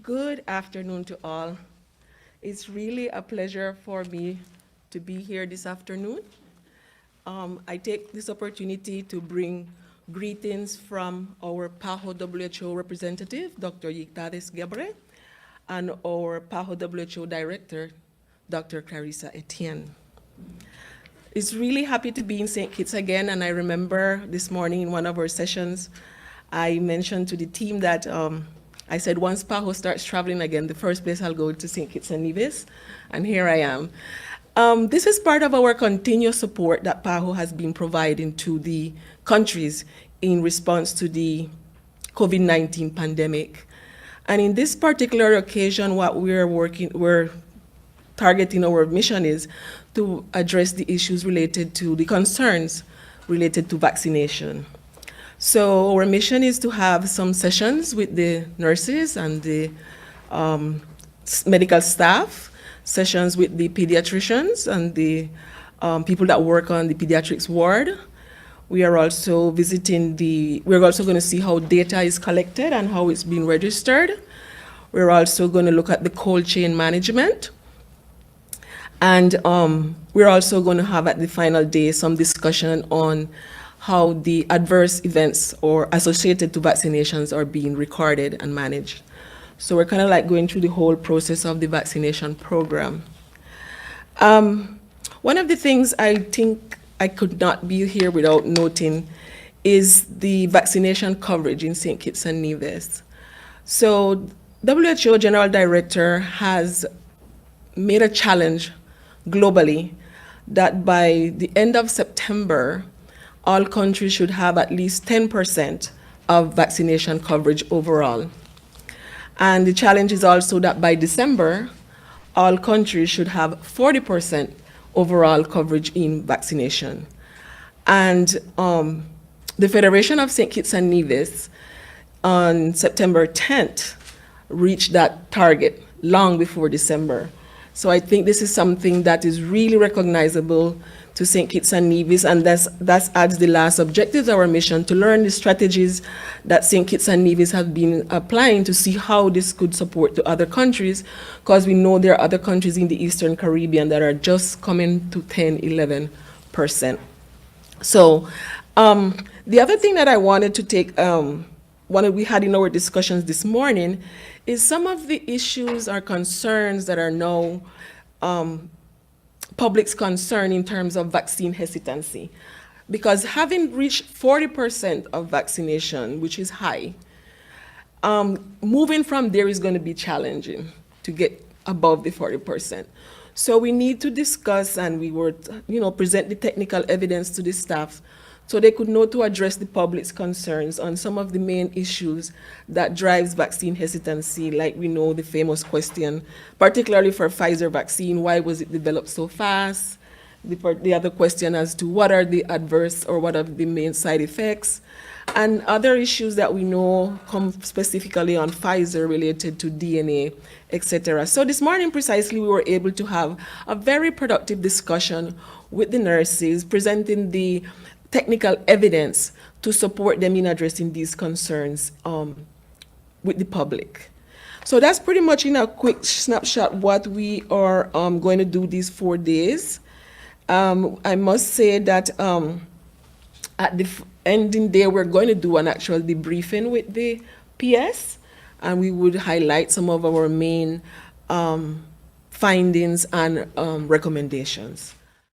Good afternoon to all. It's really a pleasure for me to be here this afternoon. I take this opportunity to bring greetings from our PAHO WHO representative, Dr. Yictades Gebre, and our PAHO WHO director, Dr. Clarissa Etienne. It's really happy to be in St. Kitts again, and I remember this morning in one of our sessions, I mentioned to the team that I said once PAHO starts traveling again, the first place I'll go to St. Kitts and Nevis, and here I am. This is part of our continuous support that PAHO has been providing to the countries in response to the COVID-19 pandemic. And in this particular occasion, what we're targeting our mission is to address the issues related to the concerns related to vaccination. So our mission is to have some sessions with the nurses and the medical staff, sessions with the pediatricians and the people that work on the pediatrics ward. We are also we're also going to see how data is collected and how it's being registered. We're also going to look at the cold chain management. And we're also going to have at the final day some discussion on how the adverse events or associated to vaccinations are being recorded and managed. So we're kind of like going through the whole process of the vaccination program. One of the things I think I could not be here without noting is the vaccination coverage in St. Kitts and Nevis. So WHO General Director has made a challenge globally that by the end of September, all countries should have at least 10% of vaccination coverage overall. And the challenge is also that by December, all countries should have 40% overall coverage in vaccination. And the Federation of St. Kitts and Nevis on September 10th reached that target long before December. So I think this is something that is really recognizable to St. Kitts and Nevis, and that adds the last objective of our mission, to learn the strategies that St. Kitts and Nevis have been applying to see how this could support the other countries, because we know there are other countries in the Eastern Caribbean that are just coming to 10, 11%. So the other thing that I wanted to take, one we had in our discussions this morning, is some of the issues or concerns that are now public's concern in terms of vaccine hesitancy. Because having reached 40% of vaccination, which is high, moving from there is going to be challenging to get above the 40%. So we need to discuss, and we would present the technical evidence to the staff so they could know to address the public's concerns on some of the main issues that drives vaccine hesitancy, like we know the famous question, particularly for Pfizer vaccine, why was it developed so fast? The other question as to what are the adverse or what are the main side effects? And other issues that we know come specifically on Pfizer related to DNA, etc. So this morning precisely we were able to have a very productive discussion with the nurses, presenting the technical evidence to support them in addressing these concerns with the public. So that's pretty much in a quick snapshot what we are going to do these 4 days. I must say that at the ending day, we're going to do an actual debriefing with the PS, and we would highlight some of our main findings and recommendations.